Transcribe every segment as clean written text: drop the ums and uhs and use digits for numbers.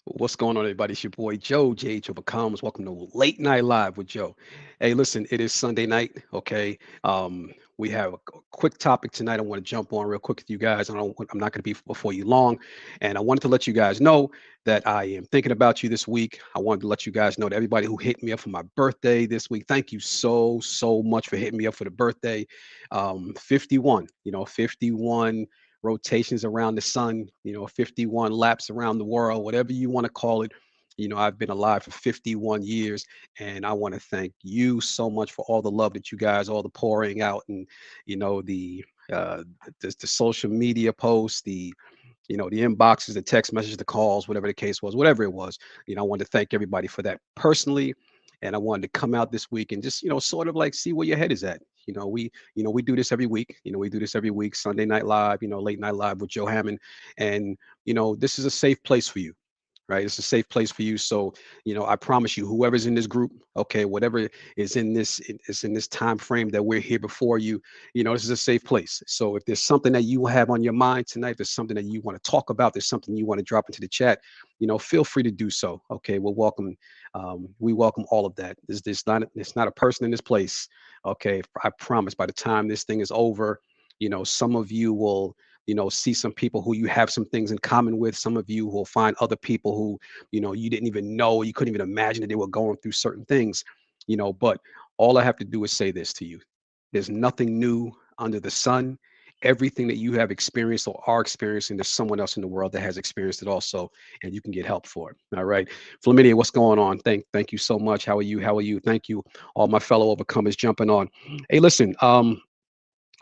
What's going on, everybody? It's your boy Joe, JH Overcomes. Welcome to Late Night Live with Joe. Hey, listen, it is Sunday night. Okay. We have a quick topic tonight. I want to jump on real quick with you guys. I'm not going to be before you long. And I wanted to let you guys know that I am thinking about you this week. I wanted to let you guys know that everybody who hit me up for my birthday this week, thank you so much for hitting me up for the birthday. 51, 51 rotations around the sun, 51 laps around the world, whatever you want to call it. I've been alive for 51 years, and I want to thank you so much for all the love that you guys, all the pouring out, and the uh, the social media posts, the inboxes, the text messages, the calls, whatever the case was, whatever it was. I wanted to thank everybody for that personally. And I wanted to come out this week and just, sort of like see where your head is at. We do this every week. We do this every week, Sunday Night Live, Late Night Live with Joe Hammond. And, this is a safe place for you, right? It's a safe place for you. So, I promise you, whoever's in this group, okay, whatever is in this time frame that we're here before you, this is a safe place. So if there's something that you have on your mind tonight, if there's something that you want to talk about, there's something you want to drop into the chat, feel free to do so. Okay, we're welcome. We welcome all of that. It's not a person in this place. Okay, I promise. By the time this thing is over, some of you will see some people who you have some things in common with. Some of you will find other people who you didn't even know, you couldn't even imagine that they were going through certain things. But all I have to do is say this to you: there's nothing new under the sun. Everything that you have experienced or are experiencing, there's someone else in the world that has experienced it also, and you can get help for it. All right, Flaminia, what's going on? Thank you so much. How are you? How are you? Thank you, all my fellow overcomers jumping on. Hey, listen,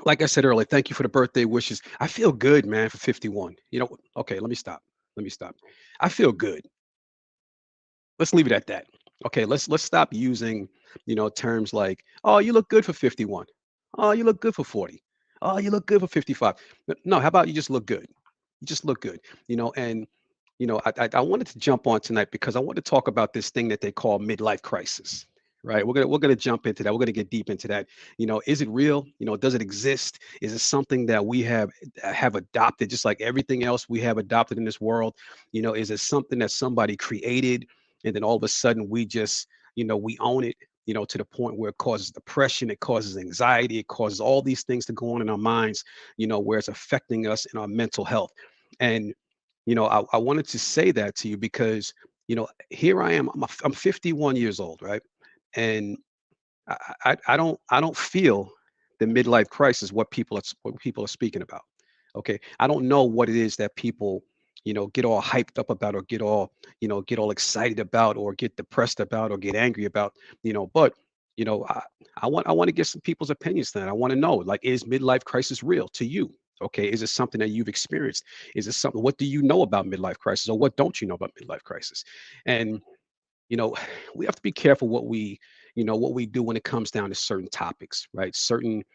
like I said earlier, thank you for the birthday wishes. I feel good, man, for 51. Okay, let me stop. Let me stop. I feel good. Let's leave it at that. Okay, let's stop using, terms like, "Oh, you look good for 51. Oh, you look good for 40. Oh, you look good for 55." No, how about you just look good? You just look good. And I wanted to jump on tonight because I want to talk about this thing that they call midlife crisis. Right. We're gonna jump into that. We're gonna get deep into that. Is it real? Does it exist? Is it something that we have adopted, just like everything else we have adopted in this world? Is it something that somebody created and then all of a sudden we just, we own it, to the point where it causes depression, it causes anxiety, it causes all these things to go on in our minds, where it's affecting us in our mental health. And I wanted to say that to you because, here I am. I'm 51 years old, right? And I don't feel the midlife crisis what people are speaking about. Okay, I don't know what it is that people get all hyped up about or get all excited about or get depressed about or get angry about. But I want to get some people's opinions tonight. I want to know, like, is midlife crisis real to you? Okay, is it something that you've experienced? Is it something? What do you know about midlife crisis, or what don't you know about midlife crisis? And you know we have to be careful what we do when it comes down to certain topics, right? Certain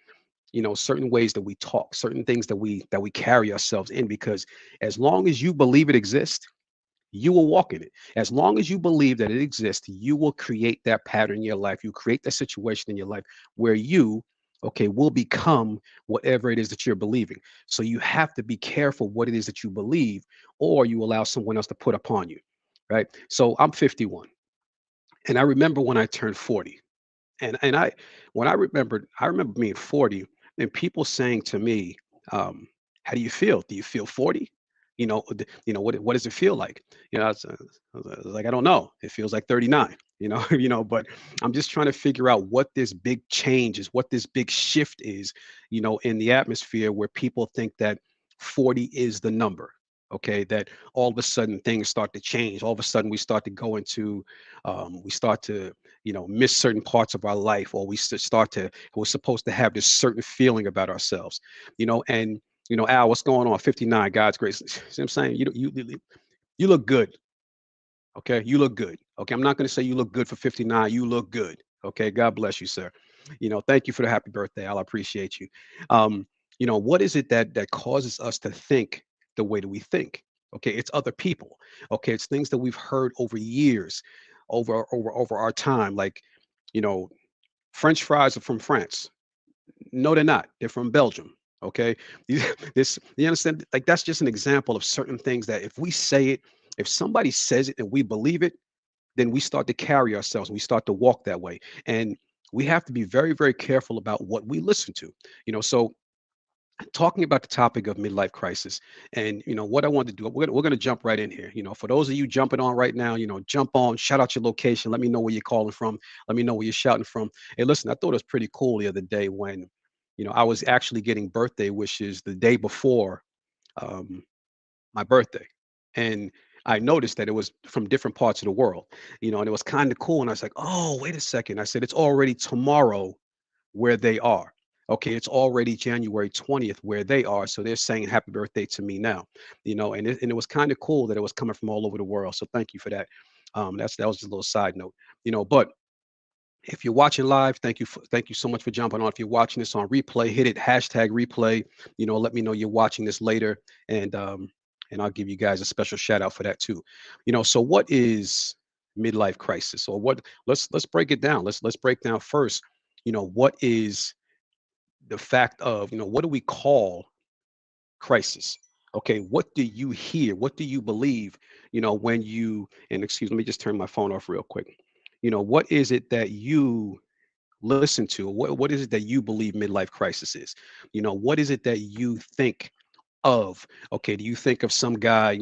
ways that we talk, certain things that we carry ourselves in, because as long as you believe it exists, you will walk in it. As long as you believe that it exists, you will create that pattern in your life. You create that situation in your life where you, okay, will become whatever it is that you're believing. So you have to be careful what it is that you believe, or you allow someone else to put upon you, right? So I'm 51, and I remember when I turned 40. And when I remember being 40 and people saying to me, how do you feel? Do you feel 40? What does it feel like? I was like, I don't know. It feels like 39, but I'm just trying to figure out what this big change is, what this big shift is, in the atmosphere, where people think that 40 is the number. Okay, that all of a sudden things start to change. All of a sudden we start to go into, we start to miss certain parts of our life, or we're supposed to have this certain feeling about ourselves, and Al, what's going on? 59, God's grace. See what I'm saying? You look good. Okay, you look good. Okay, I'm not going to say you look good for 59. You look good. Okay, God bless you, sir. Thank you for the happy birthday, Al. I appreciate you. What is it that causes us to think the way that we think? Okay, it's other people. Okay, it's things that we've heard over years, over our time. Like, you know, French fries are from France. No, they're not. They're from Belgium. Okay. This, you understand? Like, that's just an example of certain things that if we say it, If somebody says it and we believe it, then we start to carry ourselves. We start to walk that way. And we have to be very, very careful about what we listen to. So talking about the topic of midlife crisis, and what I want to do, we're gonna jump right in here. For those of you jumping on right now, jump on, shout out your location, let me know where you're calling from, let me know where you're shouting from. Hey, listen, I thought it was pretty cool the other day when I was actually getting birthday wishes the day before um, my birthday. And I noticed that it was from different parts of the world, and it was kind of cool. And I was like, oh, wait a second. I said, it's already tomorrow where they are. Okay, it's already January 20th where they are. So they're saying happy birthday to me now, and it was kind of cool that it was coming from all over the world. So thank you for that. That was just a little side note, but if you're watching live, thank you so much for jumping on. If you're watching this on replay, hit it hashtag replay. Let me know you're watching this later, and I'll give you guys a special shout out for that too. So what is midlife crisis, or what? Let's break it down. Let's break down first. What is the fact of what do we call crisis? Okay, what do you hear? What do you believe? When you and excuse me, let me just turn my phone off real quick. What is it that you listen to? What is it that you believe midlife crisis is? What is it that you think of? Okay, do you think of some guy,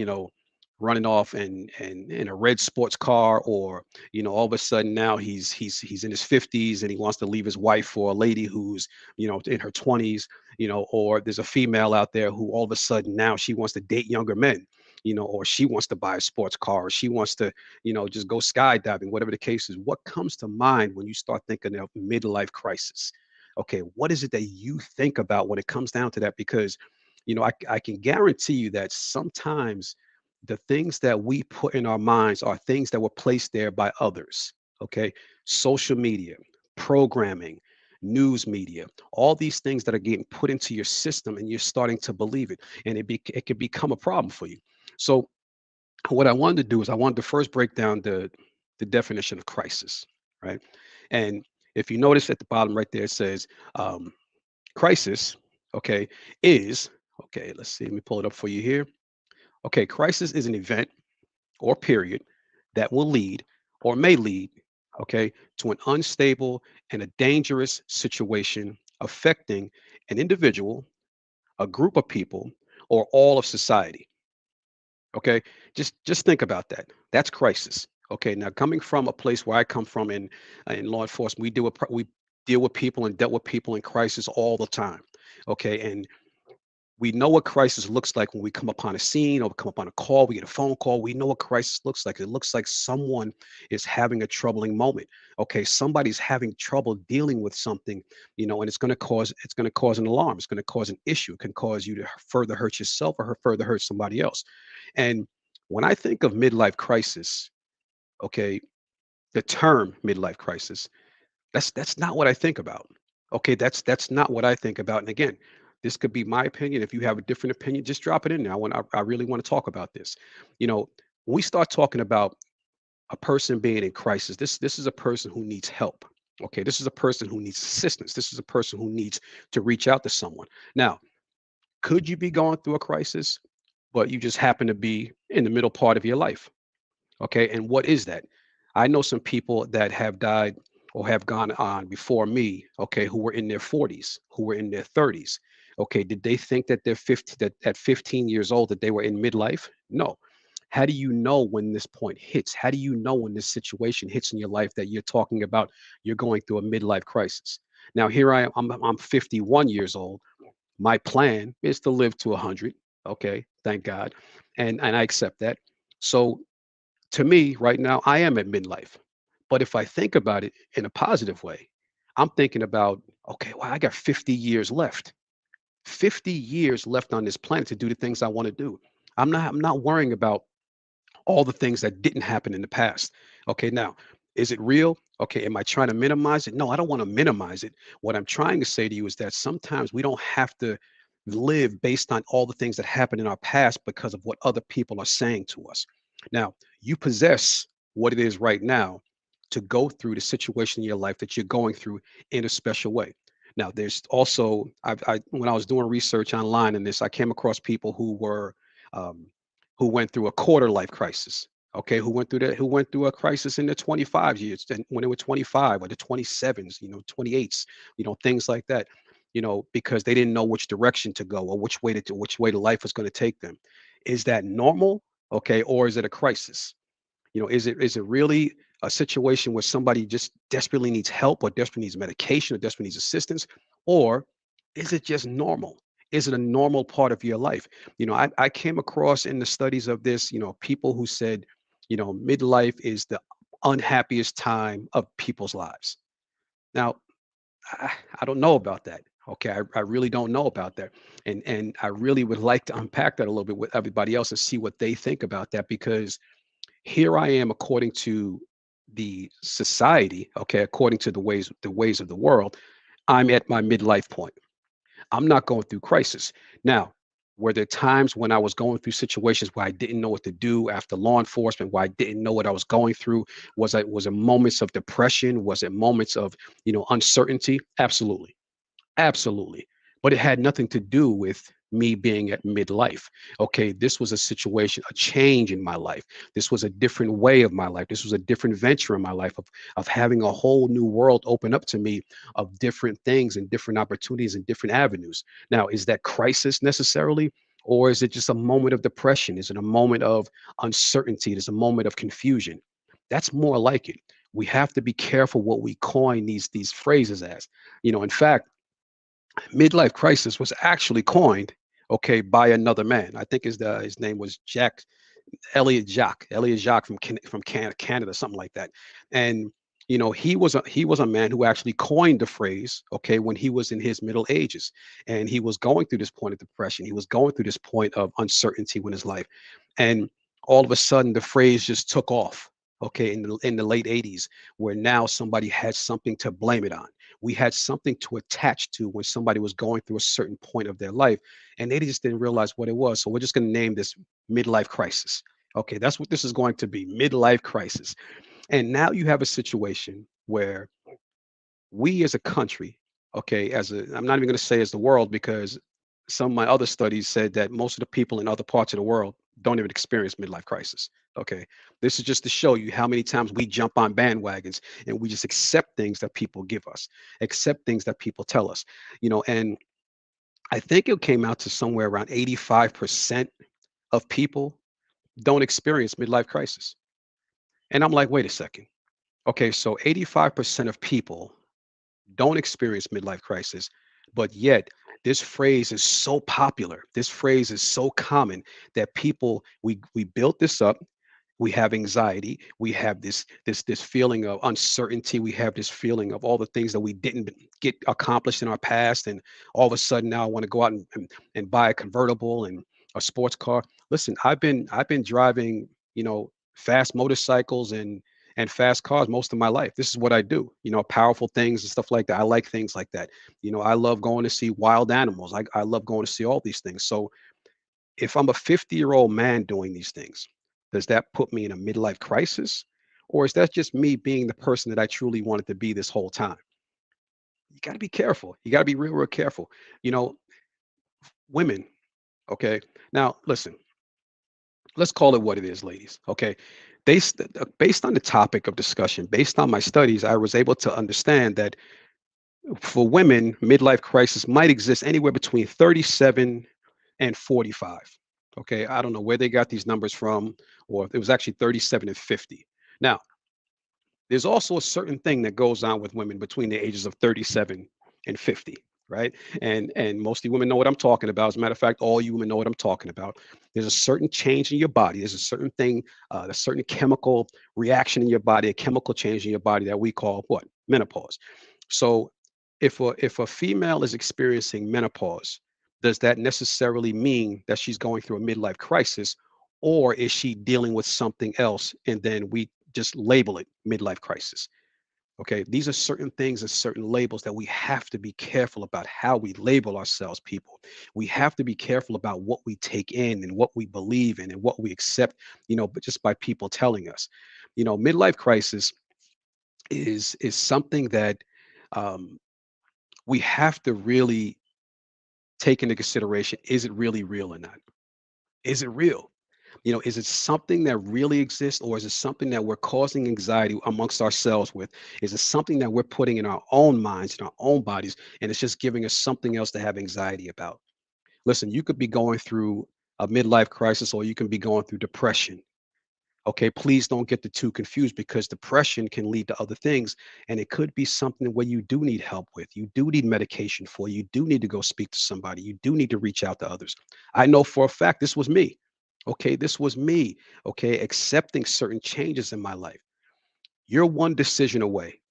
running off and in a red sports car, or all of a sudden now he's in his 50s and he wants to leave his wife for a lady who's in her 20s, or there's a female out there who all of a sudden now she wants to date younger men, or she wants to buy a sports car, or she wants to just go skydiving, whatever the case is. What comes to mind when you start thinking of midlife crisis? Okay, what is it that you think about when it comes down to that? Because I can guarantee you that sometimes the things that we put in our minds are things that were placed there by others. Okay, social media, programming, news media, all these things that are getting put into your system, and you're starting to believe it, and it can become a problem for you. So what I wanted to do is I wanted to first break down the definition of crisis, right? And if you notice at the bottom right there, it says crisis, okay, is, okay, let's see, let me pull it up for you here. Okay, crisis is an event or period that will lead or may lead, okay, to an unstable and a dangerous situation affecting an individual, a group of people, or all of society. Okay, just think about that. That's crisis. Okay, now coming from a place where I come from in law enforcement, we deal with people and dealt with people in crisis all the time. Okay, and we know what crisis looks like when we come upon a scene or come upon a call, we get a phone call. We know what crisis looks like. It looks like someone is having a troubling moment. Okay, somebody's having trouble dealing with something, and it's going to cause an alarm. It's going to cause an issue. It can cause you to further hurt yourself or further hurt somebody else. And when I think of midlife crisis, okay, the term midlife crisis, that's not what I think about. Okay, that's not what I think about. And again, this could be my opinion. If you have a different opinion, just drop it in there. I really want to talk about this. You know, when we start talking about a person being in crisis, this is a person who needs help. Okay, this is a person who needs assistance. This is a person who needs to reach out to someone. Now, could you be going through a crisis, but you just happen to be in the middle part of your life? Okay. And what is that? I know some people that have died or have gone on before me, okay, who were in their 40s, who were in their 30s. Okay. Did they think that they're 50, that at 15 years old that they were in midlife? No. How do you know when this point hits? How do you know when this situation hits in your life that you're talking about you're going through a midlife crisis? Now, here I am, I'm 51 years old. My plan is to live to 100. Okay. Thank God. And I accept that. So to me right now, I am at midlife. But if I think about it in a positive way, I'm thinking about, okay, well, I got 50 years left. 50 years left on this planet to do the things I want to do. I'm not worrying about all the things that didn't happen in the past. Okay, now, is it real? Okay, am I trying to minimize it? No, I don't want to minimize it. What I'm trying to say to you is that sometimes we don't have to live based on all the things that happened in our past because of what other people are saying to us. Now, you possess what it is right now to go through the situation in your life that you're going through in a special way. Now, there's also, when I was doing research online in this, I came across people who were um, who went through a quarter life crisis. Okay, who went through a crisis in the 25 years, then when they were 25 or the 27s, 28s, things like that, because they didn't know which direction to go or which way the life was going to take them. Is that normal? Okay, or is it a crisis? Is it really a situation where somebody just desperately needs help or desperately needs medication or desperately needs assistance? Or is it just normal? Is it a normal part of your life? I came across in the studies of this, people who said, midlife is the unhappiest time of people's lives. Now, I don't know about that. Okay, I really don't know about that, and I really would like to unpack that a little bit with everybody else and see what they think about that, because here I am, according to the society, okay, according to the ways of the world, I'm at my midlife point. I'm not going through crisis. Now, were there times when I was going through situations where I didn't know what to do after law enforcement, where I didn't know what I was going through? Was it moments of depression? Was it moments of, uncertainty? Absolutely. Absolutely. But it had nothing to do with me being at midlife. Okay, this was a situation, a change in my life. This was a different way of my life. This was a different venture in my life of having a whole new world open up to me of different things and different opportunities and different avenues. Now, is that crisis necessarily? Or is it just a moment of depression? Is it a moment of uncertainty? Is it a moment of confusion? That's more like it. We have to be careful what we coin these phrases as. In fact, midlife crisis was actually coined, okay, by another man. I think his name was Elliot Jacques from Canada, something like that. And he was a man who actually coined the phrase, okay, when he was in his middle ages, and he was going through this point of depression. He was going through this point of uncertainty in his life, and all of a sudden the phrase just took off. Okay, in the late 80s, where now somebody had something to blame it on. We had something to attach to when somebody was going through a certain point of their life, and they just didn't realize what it was. So we're just going to name this midlife crisis. Okay, that's what this is going to be, midlife crisis. And now you have a situation where we as a country, okay, I'm not even going to say as the world, because some of my other studies said that most of the people in other parts of the world don't even experience midlife crisis. Okay, this is just to show you how many times we jump on bandwagons and we just accept things that people give us, accept things that people tell us, and I think it came out to somewhere around 85% of people don't experience midlife crisis. And I'm like, wait a second. Okay, so 85% of people don't experience midlife crisis, but yet this phrase is so popular. This phrase is so common that we built this up. We have anxiety. We have this feeling of uncertainty. We have this feeling of all the things that we didn't get accomplished in our past, and all of a sudden now I want to go out and buy a convertible and a sports car. Listen, I've been driving, fast motorcycles and fast cars most of my life. This is what I do, powerful things and stuff like that. I like things like that. I love going to see wild animals. I love going to see all these things. So if I'm a 50-year-old man doing these things, does that put me in a midlife crisis? Or is that just me being the person that I truly wanted to be this whole time? You got to be careful. You got to be real, real careful. You know, women, okay? Now, listen, let's call it what it is, ladies, okay? Based on the topic of discussion, based on my studies, I was able to understand that for women, midlife crisis might exist anywhere between 37 and 45. Okay, I don't know where they got these numbers from, or if it was actually 37 and 50. Now, there's also a certain thing that goes on with women between the ages of 37 and 50, right? And most of you women know what I'm talking about. As a matter of fact, all you women know what I'm talking about. There's a certain change in your body. There's a certain thing, a certain chemical reaction in your body, a chemical change in your body that we call what? Menopause. So if a female is experiencing menopause, does that necessarily mean that she's going through a midlife crisis, or is she dealing with something else and then we just label it midlife crisis? Okay, these are certain things and certain labels that we have to be careful about how we label ourselves, people. We have to be careful about what we take in and what we believe in and what we accept, but just by people telling us. Midlife crisis is something that um, we have to really take into consideration. Is it really real or not? Is it real? Is it something that really exists, or is it something that we're causing anxiety amongst ourselves with? Is it something that we're putting in our own minds, in our own bodies, and it's just giving us something else to have anxiety about? Listen, you could be going through a midlife crisis, or you can be going through depression. Okay, please don't get the two confused, because depression can lead to other things. And it could be something where you do need help with, you do need medication for, you do need to go speak to somebody, you do need to reach out to others. I know for a fact this was me. Okay, this was me. Okay, accepting certain changes in my life. You're one decision away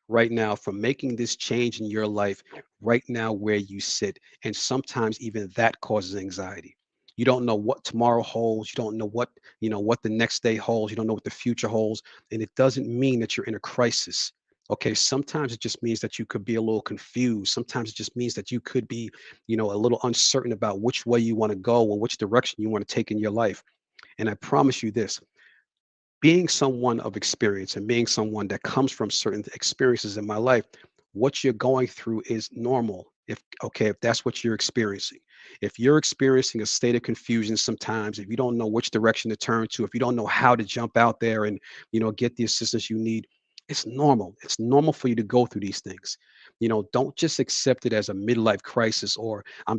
right now from making this change in your life right now where you sit. And sometimes even that causes anxiety. You don't know what tomorrow holds. You don't know what the next day holds. You don't know what the future holds. And it doesn't mean that you're in a crisis. Okay. Sometimes it just means that you could be a little confused. Sometimes it just means that you could be, a little uncertain about which way you want to go or which direction you want to take in your life. And I promise you this, being someone of experience and being someone that comes from certain experiences in my life, what you're going through is normal. If that's what you're experiencing. If you're experiencing a state of confusion sometimes, if you don't know which direction to turn to, if you don't know how to jump out there and get the assistance you need, it's normal. It's normal for you to go through these things. Don't just accept it as a midlife crisis, or I'm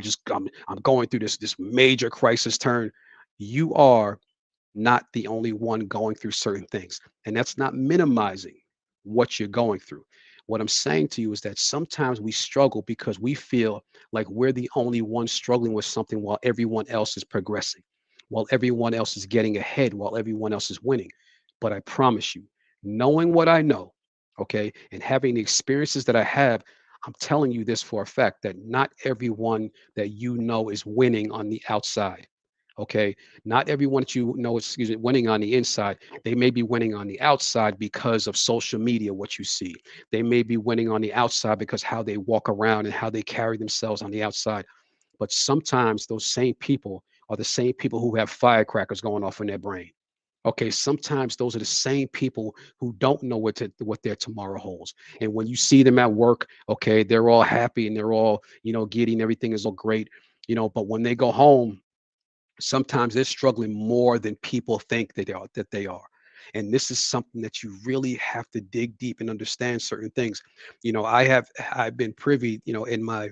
going through this major crisis turn. You are not the only one going through certain things. And that's not minimizing what you're going through. What I'm saying to you is that sometimes we struggle because we feel like we're the only one struggling with something while everyone else is progressing, while everyone else is getting ahead, while everyone else is winning. But I promise you, knowing what I know, okay, and having the experiences that I have, I'm telling you this for a fact that not everyone that you know is winning on the outside. Okay, not everyone that you know is, winning on the inside. They may be winning on the outside because of social media, what you see. They may be winning on the outside because how they walk around and how they carry themselves on the outside. But sometimes those same people are the same people who have firecrackers going off in their brain. Okay, sometimes those are the same people who don't know what their tomorrow holds. And when you see them at work, okay, they're all happy and they're all, giddy and everything is all great, but when they go home, sometimes they're struggling more than people think that they are. And this is something that you really have to dig deep and understand certain things. I've been privy, in my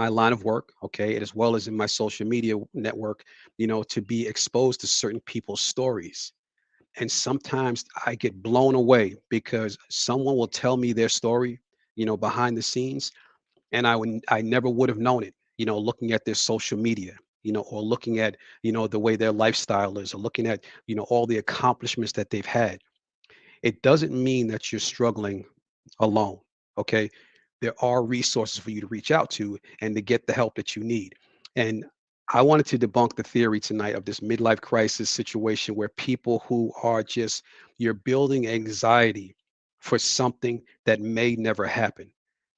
line of work, okay, as well as in my social media network, to be exposed to certain people's stories. And sometimes I get blown away because someone will tell me their story, behind the scenes, and I never would have known it, looking at their social media, or looking at, the way their lifestyle is, or looking at, all the accomplishments that they've had. It doesn't mean that you're struggling alone. Okay. There are resources for you to reach out to and to get the help that you need. And I wanted to debunk the theory tonight of this midlife crisis situation where people who are just, you're building anxiety for something that may never happen.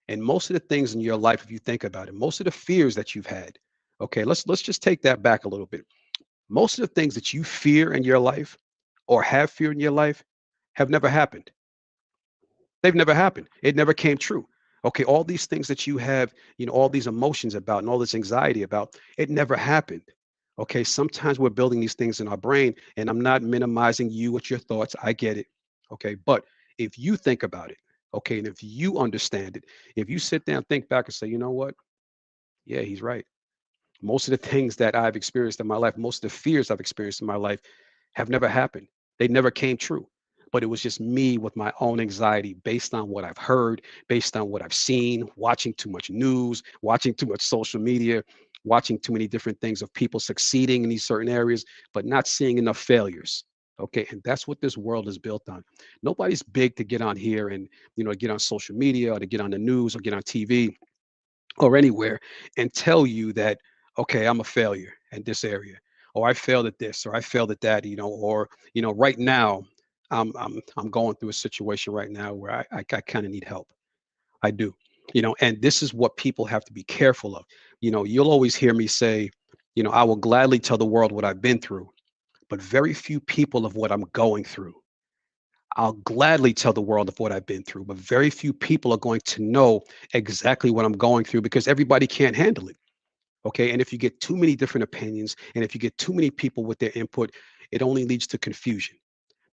And most of the things in your life, if you think about it, most of the fears that you've had, okay, let's just take that back a little bit. Most of the things that you fear in your life or have feared in your life have never happened. They've never happened. It never came true. Okay, all these things that you have, all these emotions about and all this anxiety about, it never happened. Okay, sometimes we're building these things in our brain, and I'm not minimizing you with your thoughts. I get it. Okay, but if you think about it, okay, and if you understand it, if you sit down, think back and say, you know what? Yeah, he's right. Most of the things that I've experienced in my life, most of the fears I've experienced in my life have never happened. They never came true. But it was just me with my own anxiety based on what I've heard, based on what I've seen, watching too much news, watching too much social media, watching too many different things of people succeeding in these certain areas, but not seeing enough failures. Okay. And that's what this world is built on. Nobody's big to get on here and, get on social media or to get on the news or get on TV or anywhere and tell you that, okay, I'm a failure in this area, or I failed at this, or I failed at that, or right now I'm going through a situation right now where I kind of need help. I do. And this is what people have to be careful of. You'll always hear me say, I will gladly tell the world what I've been through, but very few people of what I'm going through. I'll gladly tell the world of what I've been through, but very few people are going to know exactly what I'm going through because everybody can't handle it. Okay. And if you get too many different opinions and if you get too many people with their input, it only leads to confusion.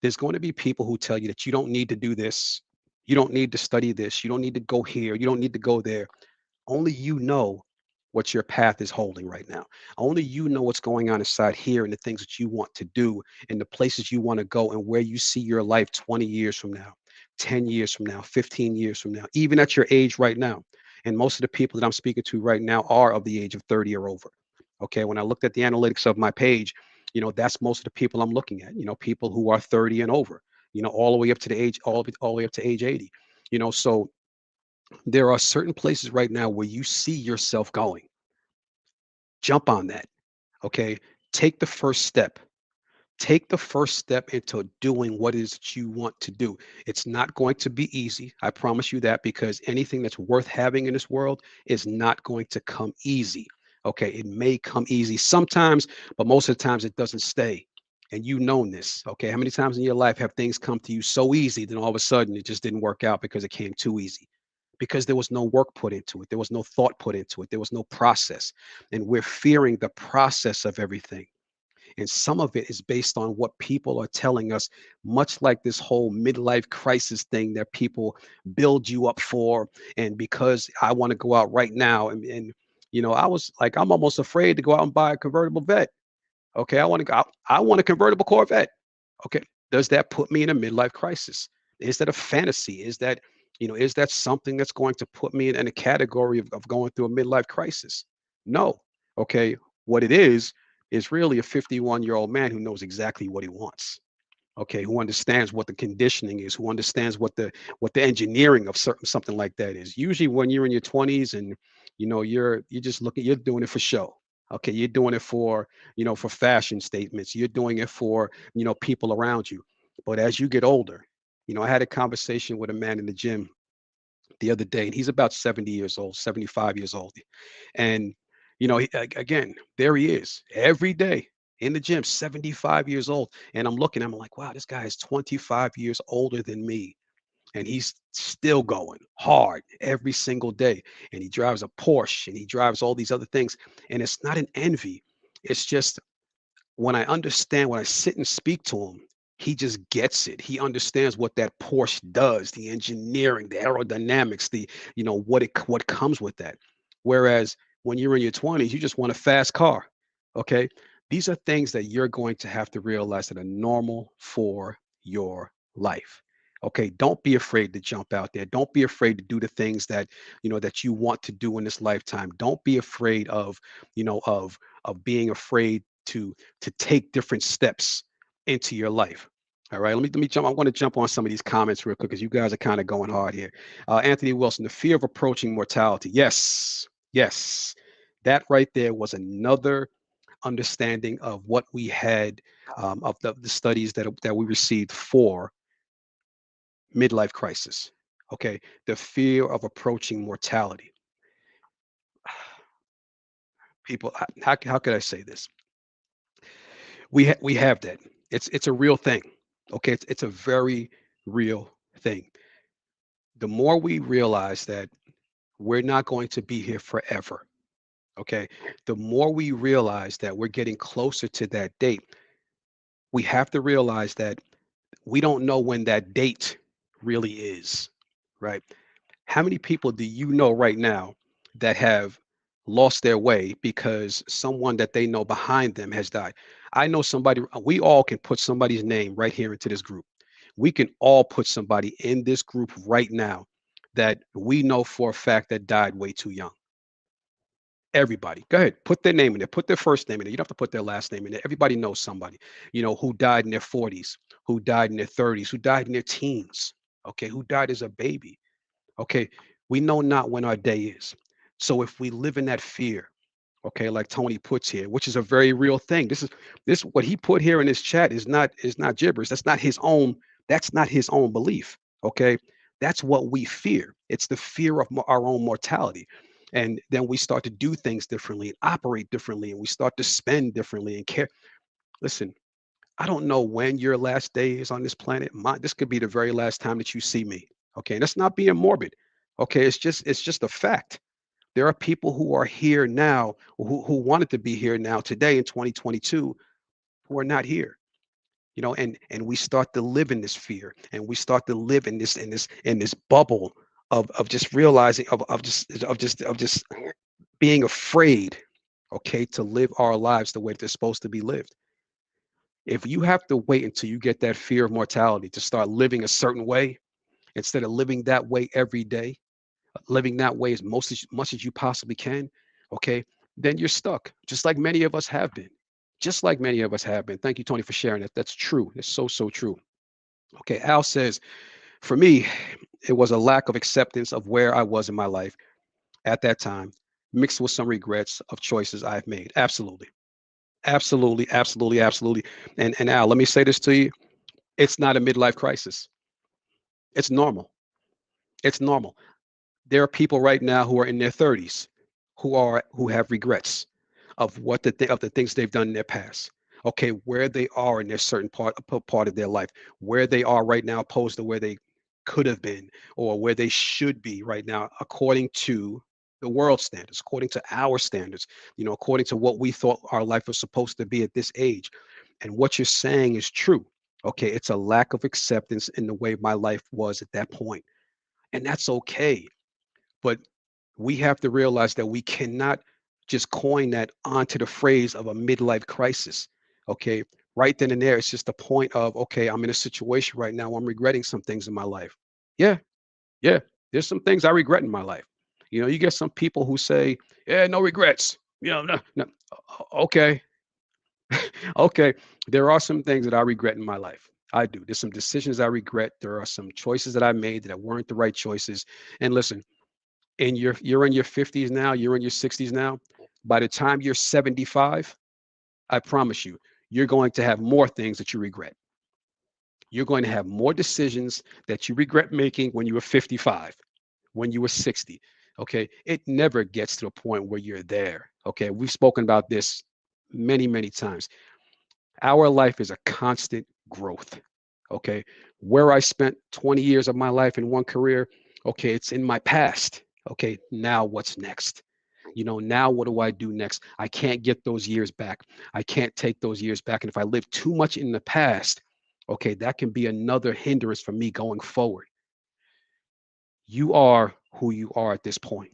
There's going to be people who tell you that you don't need to do this. You don't need to study this. You don't need to go here. You don't need to go there. Only you know what your path is holding right now. Only you know what's going on inside here and the things that you want to do and the places you want to go and where you see your life 20 years from now, 10 years from now, 15 years from now, even at your age right now. And most of the people that I'm speaking to right now are of the age of 30 or over. Okay. When I looked at the analytics of my page, that's most of the people I'm looking at, people who are 30 and over, all the way up to the age, all the way up to age 80. So there are certain places right now where you see yourself going. Jump on that. Okay. Take the first step. Take the first step into doing what it is that you want to do. It's not going to be easy. I promise you that, because anything that's worth having in this world is not going to come easy. Okay. It may come easy sometimes, but most of the times it doesn't stay. And you know this. Okay. How many times in your life have things come to you so easy, then all of a sudden it just didn't work out because it came too easy? Because there was no work put into it. There was no thought put into it. There was no process. And we're fearing the process of everything. And some of it is based on what people are telling us, much like this whole midlife crisis thing that people build you up for. And because I want to go out right now, I was like, I'm almost afraid to go out and buy a convertible vet. Okay, I want to go. I want a convertible Corvette. Okay, does that put me in a midlife crisis? Is that a fantasy? Is that something that's going to put me in a category of going through a midlife crisis? No. Okay, what it is really a 51-year-old man who knows exactly what he wants. Okay, who understands what the conditioning is, who understands what the engineering of something like that is. Usually when you're in your 20s and you're just looking, you're doing it for show. Okay, you're doing it for fashion statements. You're doing it for people around you. But as you get older, I had a conversation with a man in the gym the other day, and he's about 70 years old, 75 years old. And, again, there he is every day in the gym, 75 years old. And I'm like, wow, this guy is 25 years older than me. And he's still going hard every single day. And he drives a Porsche and he drives all these other things. And it's not an envy. It's just when I sit and speak to him, he just gets it. He understands what that Porsche does, the engineering, the aerodynamics, what comes with that. Whereas when you're in your 20s, you just want a fast car. Okay. These are things that you're going to have to realize that are normal for your life. Okay. Don't be afraid to jump out there. Don't be afraid to do the things that you want to do in this lifetime. Don't be afraid of being afraid to take different steps into your life. All right, let me jump. I want to jump on some of these comments real quick because you guys are kind of going hard here. Anthony Wilson, the fear of approaching mortality. Yes, yes, that right there was another understanding of what we had, of the studies that we received for midlife crisis. Okay, the fear of approaching mortality. People, how could I say this? We have that. It's a real thing. Okay, it's a very real thing. The more we realize that we're not going to be here forever, okay, the more we realize that we're getting closer to that date, we have to realize that we don't know when that date really is, right? How many people do you know right now that have lost their way because someone that they know behind them has died? I know somebody, we all can put somebody's name right here into this group. We can all put somebody in this group right now that we know for a fact that died way too young. Everybody, go ahead, put their name in there, put their first name in there. You don't have to put their last name in there. Everybody knows somebody, who died in their 40s, who died in their 30s, who died in their teens, okay, who died as a baby. Okay, we know not when our day is. So if we live in that fear, okay, like Tony puts here, which is a very real thing. This what he put here in his chat is not gibberish. That's not his own belief. Okay. That's what we fear. It's the fear of our own mortality. And then we start to do things differently and operate differently, and we start to spend differently and care. Listen, I don't know when your last day is on this planet. This could be the very last time that you see me. Okay. And that's not being morbid. Okay. It's just a fact. There are people who are here now who wanted to be here now today in 2022 who are not here. And we start to live in this fear, and we start to live in this bubble of just realizing of just being afraid, okay, to live our lives the way they're supposed to be lived. If you have to wait until you get that fear of mortality to start living a certain way instead of living that way every day, living that way as much as you possibly can, okay, then you're stuck, just like many of us have been. Just like many of us have been. Thank you, Tony, for sharing that. That's true. It's so, so true. Okay, Al says, for me, it was a lack of acceptance of where I was in my life at that time, mixed with some regrets of choices I've made. Absolutely. Absolutely, absolutely, absolutely. And Al, let me say this to you. It's not a midlife crisis. It's normal. It's normal. There are people right now who are in their 30s who have regrets of of the things they've done in their past. Okay, where they are in their certain part of their life, where they are right now opposed to where they could have been or where they should be right now according to the world standards, according to our standards, according to what we thought our life was supposed to be at this age. And what you're saying is true. Okay, it's a lack of acceptance in the way my life was at that point. And that's okay. But we have to realize that we cannot just coin that onto the phrase of a midlife crisis. Okay. Right then and there, it's just a point of, okay, I'm in a situation right now. I'm regretting some things in my life. Yeah. Yeah. There's some things I regret in my life. You get some people who say, yeah, no regrets. No, no. Okay. Okay. There are some things that I regret in my life. I do. There's some decisions I regret. There are some choices that I made that weren't the right choices. And listen, and you're in your 50s now, you're in your 60s now. By the time you're 75, I promise you, you're going to have more things that you regret. You're going to have more decisions that you regret making when you were 55, when you were 60. Okay. It never gets to a point where you're there. Okay. We've spoken about this many, many times. Our life is a constant growth. Okay. Where I spent 20 years of my life in one career, okay, it's in my past. Okay. Now what's next? Now what do I do next? I can't get those years back. I can't take those years back. And if I live too much in the past, okay, that can be another hindrance for me going forward. You are who you are at this point.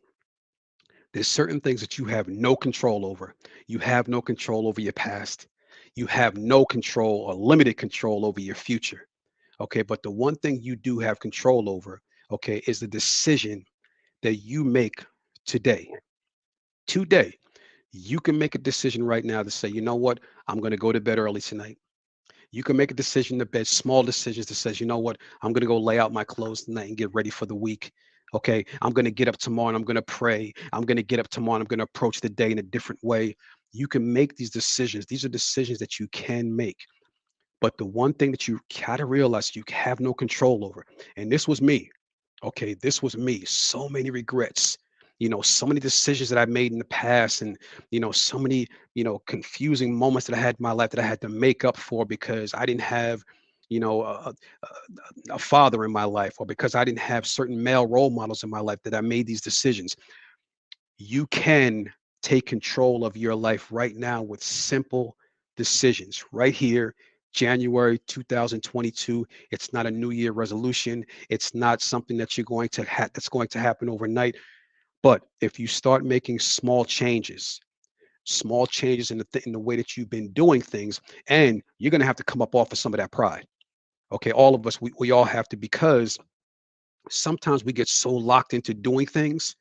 There's certain things that you have no control over. You have no control over your past. You have no control or limited control over your future. Okay. But the one thing you do have control over, okay, is the decision that you make today. Today, you can make a decision right now to say, you know what, I'm going to go to bed early tonight. You can make a decision to bed, small decisions that says, you know what, I'm going to go lay out my clothes tonight and get ready for the week. Okay, I'm going to get up tomorrow and I'm going to pray. I'm going to get up tomorrow and I'm going to approach the day in a different way. You can make these decisions. These are decisions that you can make. But the one thing that you gotta realize you have no control over, and this was me. Okay, this was me. So many regrets. So many decisions that I made in the past, and so many confusing moments that I had in my life that I had to make up for because I didn't have you know a, a father in my life, or because I didn't have certain male role models in my life that I made these decisions. You can take control of your life right now with simple decisions right here. January 2022. It's not a new year resolution. It's not something that you're going to that's going to happen overnight. But if you start making small changes in in the way that you've been doing things, and you're going to have to come up off of some of that pride. Okay, all of us, we all have to, because sometimes we get so locked into doing things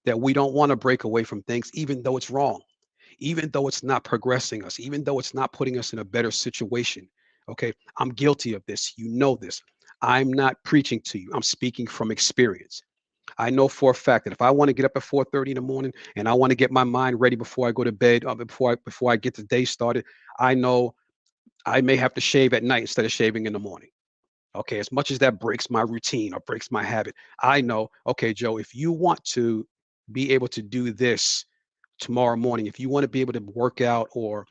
that we don't want to break away from things, even though it's wrong, even though it's not progressing us, even though it's not putting us in a better situation. Okay. I'm guilty of this. You know this. I'm not preaching to you. I'm speaking from experience. I know for a fact that if I want to get up at 4:30 in the morning and I want to get my mind ready before I go to bed, before I get the day started, I know I may have to shave at night instead of shaving in the morning. Okay, as much as that breaks my routine or breaks my habit, I know, okay, Joe, if you want to be able to do this tomorrow morning, if you want to be able to work out or,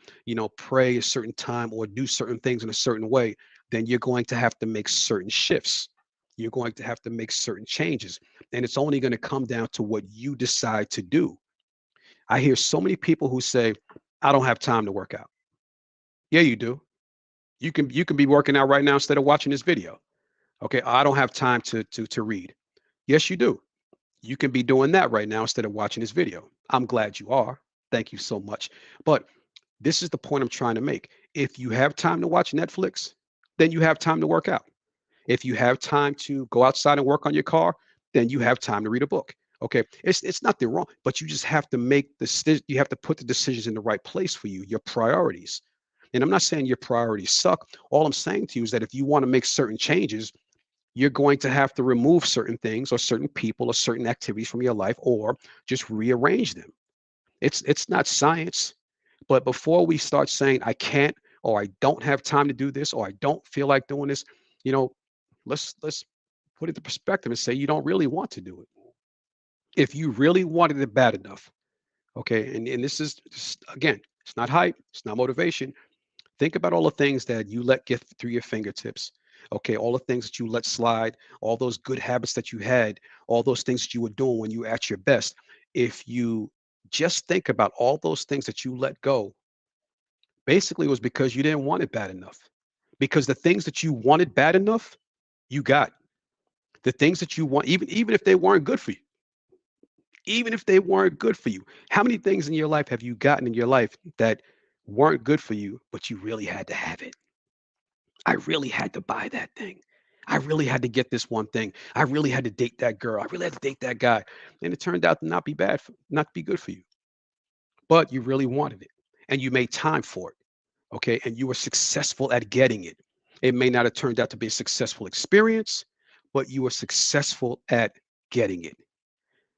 pray a certain time or do certain things in a certain way, then you're going to have to make certain shifts. You're going to have to make certain changes. And it's only going to come down to what you decide to do. I hear so many people who say, I don't have time to work out. Yeah, you do. You can be working out right now instead of watching this video. Okay, I don't have time to read. Yes, you do. You can be doing that right now instead of watching this video. I'm glad you are. Thank you so much. But this is the point I'm trying to make. If you have time to watch Netflix, then you have time to work out. If you have time to go outside and work on your car, then you have time to read a book. Okay, it's nothing wrong, but you just have to make you have to put the decisions in the right place for you, your priorities. And I'm not saying your priorities suck. All I'm saying to you is that if you want to make certain changes, you're going to have to remove certain things or certain people or certain activities from your life or just rearrange them. It's not science, but before we start saying I can't or I don't have time to do this or I don't feel like doing this, you know, let's put it in perspective and say you don't really want to do it. If you really wanted it bad enough, okay, and this is just, again, it's not hype, it's not motivation. Think about all the things that you let get through your fingertips. Okay, all the things that you let slide, all those good habits that you had, all those things that you were doing when you were at your best. If you just think about all those things that you let go, basically it was because you didn't want it bad enough. Because the things that you wanted bad enough, you got. The things that you want, even if they weren't good for you, even if they weren't good for you. How many things in your life have you gotten in your life that weren't good for you, but you really had to have it? I really had to buy that thing. I really had to get this one thing. I really had to date that girl. I really had to date that guy. And it turned out to not be not to be good for you, but you really wanted it and you made time for it. Okay. And you were successful at getting it. It may not have turned out to be a successful experience, but you were successful at getting it.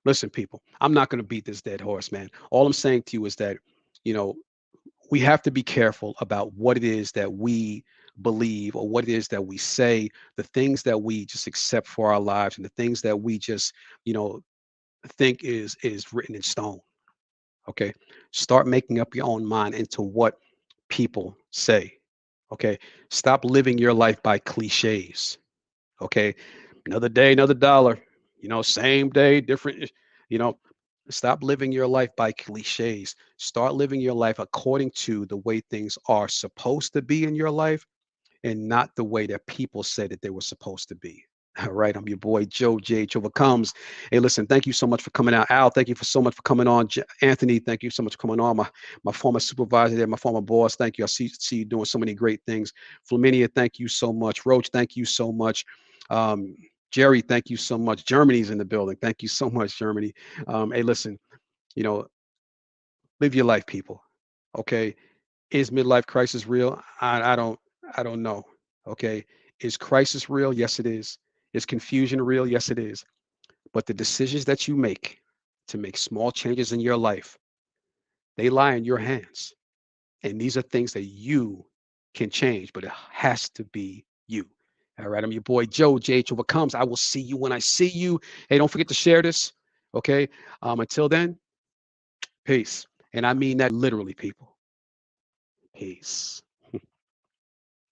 Listen, people, I'm not going to beat this dead horse, man. All I'm saying to you is that, you know, we have to be careful about what it is that we believe or what it is that we say, the things that we just accept for our lives and the things that we just, you know, think is written in stone. Okay. Start making up your own mind into what people say. Okay. Stop living your life by cliches. Okay. Another day, another dollar, same day, different, you know, stop living your life by cliches. Start living your life according to the way things are supposed to be in your life and not the way that people said that they were supposed to be. All right, I'm your boy Joe J.H. Overcomes. Hey, listen, thank you so much for coming out. Al, thank you for so much for coming on. Anthony, thank you so much for coming on. My former supervisor there, my former boss, thank you. I see you doing so many great things. Flaminia, thank you so much. Roach, thank you so much. Um, Jerry, thank you so much. Germany's in the building. Thank you so much, Germany. Hey, listen, you know, live your life, people. Okay, is midlife crisis real? I don't know. Okay. Is crisis real? Yes, it is. Is confusion real? Yes, it is. But the decisions that you make to make small changes in your life, they lie in your hands. And these are things that you can change, but it has to be you. All right. I'm your boy Joe J.H. Overcomes. I will see you when I see you. Hey, don't forget to share this. Okay. Until then, peace. And I mean that literally, people. Peace.